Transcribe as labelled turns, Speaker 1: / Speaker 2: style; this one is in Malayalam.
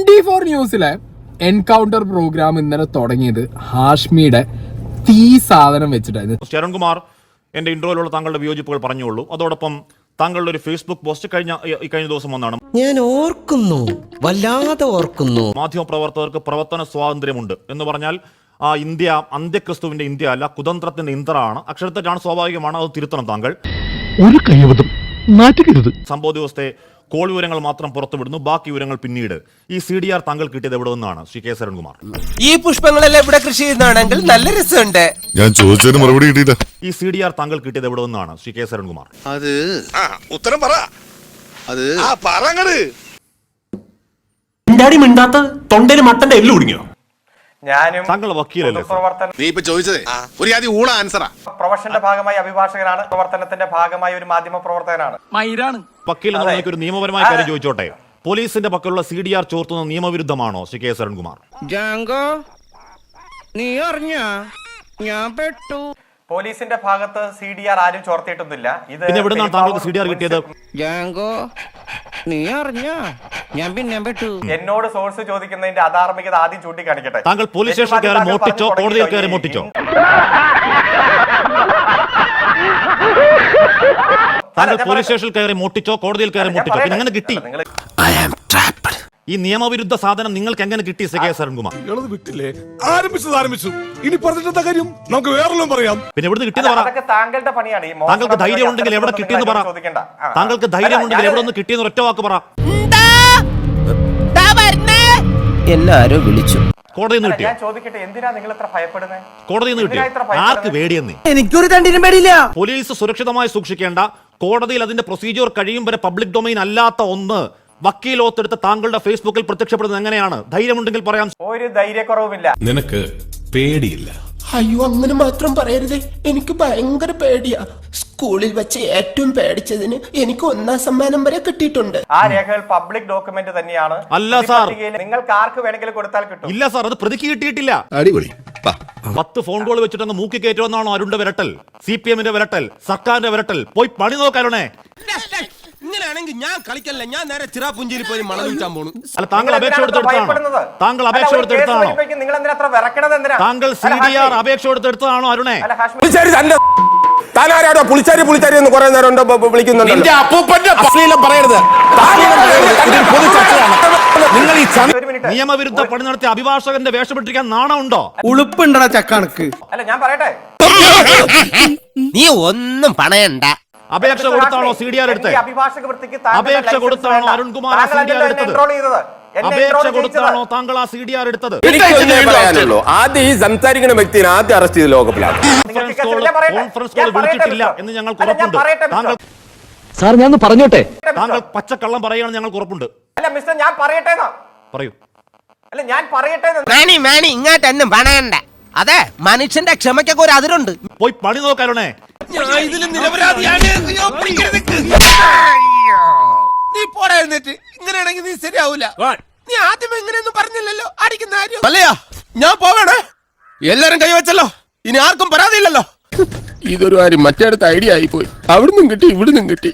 Speaker 1: 24 ന്യൂസിലെ എൻകൗണ്ടർ പ്രോഗ്രാം ഇന്നലെ തുടങ്ങിയത് ഹാഷ്മിയുടെ തീ സാധനം വെച്ചിട്ടായിരുന്നു.
Speaker 2: ശരൺകുമാർ, എന്റെ ഇൻട്രോയിലുള്ള താങ്കളുടെ വിയോജിപ്പുകൾ പറഞ്ഞോളൂ. അതോടൊപ്പം താങ്കളുടെ ഒരു ഫേസ്ബുക്ക് പോസ്റ്റ് കഴിഞ്ഞ ദിവസം വന്നാണ്.
Speaker 3: ഞാൻ ഓർക്കുന്നു, വല്ലാതെ ഓർക്കുന്നു.
Speaker 2: മാധ്യമപ്രവർത്തകർക്ക് പ്രവർത്തന സ്വാതന്ത്ര്യമുണ്ട് എന്ന് പറഞ്ഞാൽ ഇന്ത്യ അന്ത്യക്രിസ്തുവിന്റെ ഇന്ത്യ അല്ല, കുതന്ത്രത്തിന്റെ ഇന്ത്യയാണ്. അക്ഷരത്തെറ്റാണ്, സ്വാഭാവികമാണ്, അത് തിരുത്തണം താങ്കൾ.
Speaker 4: ഒരു കൈവതം നാറ്റുകരുത്.
Speaker 2: സംഭവ ദിവസത്തെ കോൾ വിവരങ്ങൾ മാത്രം പുറത്തുവിടുന്നു, ബാക്കി വിവരങ്ങൾ പിന്നീട്. ഈ CDR താങ്കൾ കിട്ടിയത് എവിടെ നിന്നാണ് ശ്രീ കെ ശരൺകുമാർ?
Speaker 3: ഈ പുഷ്പങ്ങളെല്ലാം ഇവിടെ കൃഷി ചെയ്യുന്നതാണെങ്കിൽ നല്ല രസമുണ്ട്.
Speaker 5: ഞാൻ ചോദിച്ചതിന് മറുപടി കിട്ടിയില്ല.
Speaker 2: ഈ CDR താങ്കൾ കിട്ടിയത് എവിടെ നിന്നാണ് ശ്രീ കെ ശരൺകുമാർ?
Speaker 6: അത് ഉത്തരം പറ. അത് പറങ്ങട്
Speaker 4: മിണ്ടാത്ത തൊണ്ടയിൽ മട്ടന്റെ എല്ലു കുടുങ്ങിയോ?
Speaker 7: ഞാനും
Speaker 2: താങ്കൾ വക്കീലല്ലേ?
Speaker 6: നീ ഇപ്പൊ ചോദിച്ചതേ ഒരു ആദ്യം ഊള ആൻസറാ.
Speaker 7: പ്രൊഫഷന്റെ ഭാഗമായി അഭിഭാഷകനാണ്, പ്രവർത്തനത്തിന്റെ ഭാഗമായി ഒരു മാധ്യമ പ്രവർത്തകനാണ്.
Speaker 2: വക്കീൽ എന്ന നിലയ്ക്ക് ഒരു നിയമപരമായ കാര്യം ചോദിച്ചോട്ടെ. പോലീസിന്റെ പക്കലുള്ള CDR ചോർത്തുന്ന നിയമവിരുദ്ധമാണോ ശ്രീ കെ ശരൺകുമാർ?
Speaker 3: നീ അറിഞ്ഞാ ഞാൻ പെട്ടു.
Speaker 7: പോലീസിന്റെ ഭാഗത്ത് CDR ആരും ചോർത്തിയിട്ടൊന്നുമില്ല. ഇത്
Speaker 2: പിന്നെ എവിടെ നിന്നാണ് താങ്കൾക്ക് CDR കിട്ടിയത്?
Speaker 3: നീ അറിഞ്ഞാ ഞാൻ പിന്നെ പെട്ടു.
Speaker 7: എന്നോട് സോഴ്സ് ചോദിക്കുന്നതിന്റെ അധാർമികത ആദ്യം ചൂണ്ടിക്കാണിക്കട്ടെ.
Speaker 2: താങ്കൾ പോലീസ് സ്റ്റേഷൻ കയറി മോട്ടിച്ചോ, കോടതിയിൽ കയറി മോട്ടിച്ചോ? താങ്കൾ പോലീസ് സ്റ്റേഷനിൽ കയറി മോട്ടിച്ചോ, കോടതിയിൽ കയറി മോട്ടിച്ചോ? പിന്നെ എങ്ങനെ കിട്ടി ഈ നിയമവിരുദ്ധ സാധനം? നിങ്ങൾക്ക് എങ്ങനെ കിട്ടി ശ്രീ കെ ശരൺകുമാർ?
Speaker 5: ആരംഭിച്ചു ഇനി പറഞ്ഞിട്ടെന്താ കാര്യം? നമുക്ക് വേറെല്ലാം പറയാം.
Speaker 2: പിന്നെ എവിടെ കിട്ടിയെന്ന് പറ.
Speaker 7: താങ്കളുടെ പണിയാണ്.
Speaker 2: താങ്കൾക്ക് ധൈര്യം ഉണ്ടെങ്കിൽ എവിടെ കിട്ടിയെന്ന് പറ. താങ്കൾക്ക് ധൈര്യം ഉണ്ടെങ്കിൽ എവിടെ നിന്ന് കിട്ടിയെന്ന് ഒറ്റ വാക്ക് പറ.
Speaker 3: എല്ലാരും വിളിച്ചു.
Speaker 2: കോടതിയിൽ നിന്ന് കിട്ടിയോ?
Speaker 7: ഞാൻ ചോദിക്കട്ടെ, എന്തിനാ നിങ്ങൾ ഇത്ര ഭയപ്പെടുന്നത്?
Speaker 2: കോടതിയിൽ നിന്ന് കിട്ടിയോ? ആർക്ക് പേടിയെന്ന്?
Speaker 3: എനിക്കൊരു തണ്ടിനും പേടിയില്ല.
Speaker 2: പോലീസ് സുരക്ഷിതമായി സൂക്ഷിക്കേണ്ട, കോടതിയിൽ അതിന്റെ പ്രൊസീജിയർ കഴിയും വരെ പബ്ലിക് ഡൊമൈൻ അല്ലാത്ത ഒന്ന് വക്കീൽ ഓത്തെടുത്ത് താങ്കളുടെ ഫേസ്ബുക്കിൽ പ്രത്യക്ഷപ്പെടുന്നത് എങ്ങനെയാണ്? ധൈര്യമുണ്ടെങ്കിൽ പറയാം.
Speaker 7: ഒരു ധൈര്യക്കുറവുമില്ല.
Speaker 4: നിനക്ക് പേടിയില്ല?
Speaker 8: അയ്യോ, അങ്ങനെ മാത്രം പറയരുത്. എനിക്ക് ഭയങ്കര പേടിയാ. സ്കൂളിൽ വെച്ച് ഏറ്റവും പേടിച്ചതിന് എനിക്ക് 1ാം സമ്മാനം വരെ കിട്ടിയിട്ടുണ്ട്.
Speaker 7: ആ രേഖകൾ പബ്ലിക് ഡോക്യുമെന്റ് തന്നെയാണ്.
Speaker 2: അല്ല സാർ,
Speaker 7: നിങ്ങൾക്ക് ആർക്ക് വേണമെങ്കിലും കൊടുത്താൽ കിട്ടും.
Speaker 2: ഇല്ല സാർ, അത് പ്രതിക്ക് കിട്ടിയിട്ടില്ല.
Speaker 5: അടിപൊളി.
Speaker 2: 10 ഫോൺ കോൾ വെച്ചിട്ടങ്ങ് മൂക്കി കയറ്റുമെന്നാണോ അരുണിന്റെ വിരട്ടൽ? CPM-ന്റെ വിരട്ടൽ, സർക്കാരിന്റെ വിരട്ടൽ? പോയി പണി നോക്കാനേ.
Speaker 3: ഇങ്ങനെയാണെങ്കിൽ ഞാൻ കളിക്കല്ല, ഞാൻ നേരെ ചിറാപുഞ്ചിയിൽ പോയി മണം വിൽക്കാൻ പോണു.
Speaker 2: അല്ല, താങ്കൾ അപേക്ഷ കൊടുത്തെടുത്താണോ? താങ്കൾ അപേക്ഷ കൊടുത്തെടുത്താണോ?
Speaker 7: നിങ്ങൾ എന്തിനാ അത്ര വിറക്കണത്? എന്തിനാ
Speaker 2: താങ്കൾ CDR അപേക്ഷ കൊടുത്തെടുത്തതാണോ അരുണേ?
Speaker 9: താനാരാടോ പുളിച്ചാരി പുളിച്ചാരി എന്ന് കുറെ നേരം വിളിക്കുന്നുണ്ട്.
Speaker 2: നിങ്ങൾ ഈ നിയമവിരുദ്ധ പണി നടത്തിയ അഭിഭാഷകന്റെ വേഷപ്പെട്ടിരിക്കാൻ നാണമുണ്ടോ?
Speaker 3: ഉളുപ്പുണ്ടടാ ചക്കണക്ക്.
Speaker 7: അല്ല, ഞാൻ പറയട്ടെ,
Speaker 3: നീ ഒന്നും പണയണ്ട.
Speaker 2: അപേക്ഷ കൊടുത്താണോ CDR എടുത്തത്?
Speaker 7: അഭിഭാഷക വൃത്തിക്ക്
Speaker 2: അപേക്ഷ കൊടുത്താണോ അരുൺകുമാർ CDR എടുത്തത്? അപേക്ഷ കൊടുത്താണോ താങ്കൾ ആ CDR എടുത്തത്?
Speaker 9: ആദ്യം ഈ സംസാരിക്കുന്ന വ്യക്തിയെ ആദ്യം അറസ്റ്റ് ചെയ്ത് ലോകപ്പിലാണ്.
Speaker 2: കോൺഫറൻസ് കോൾ വിളിച്ചിട്ടില്ല എന്ന് ഞങ്ങൾക്ക് ഉറപ്പുണ്ട്. താങ്കൾ
Speaker 4: സാർ, ഞാൻ പറഞ്ഞോട്ടെ?
Speaker 2: താങ്കൾ പച്ചക്കള്ളം പറയുകയാണെന്ന് ഞങ്ങൾക്ക് ഉറപ്പുണ്ട്.
Speaker 7: അല്ല മിസ്റ്റർ, ഞാൻ പറയട്ടെ.
Speaker 2: പറയൂ.
Speaker 7: അല്ല, ഞാൻ പറയട്ടെ.
Speaker 3: ഇങ്ങോട്ടൊന്നും പണയണ്ട. അതെ, മനുഷ്യന്റെ ക്ഷമയ്ക്കൊക്കെ ഒരു അതിരുണ്ട്.
Speaker 2: പോയി പണി നോക്കാനേ.
Speaker 3: നീ പോടാ എഴുന്നേറ്റ്. ഇങ്ങനെയാണെങ്കിൽ നീ ശരിയാവൂല. നീ ആദ്യം എങ്ങനെയൊന്നും പറഞ്ഞില്ലല്ലോ അടിക്കുന്ന കാര്യം. അല്ലയാ, ഞാൻ പോവേണേ. എല്ലാരും കൈവച്ചല്ലോ, ഇനി ആർക്കും പരാതിയില്ലല്ലോ.
Speaker 9: ഇതൊരു കാര്യം മറ്റേടത്ത് ഐഡിയ ആയിപ്പോയി. അവിടുന്നും കിട്ടി, ഇവിടുന്നും കിട്ടി.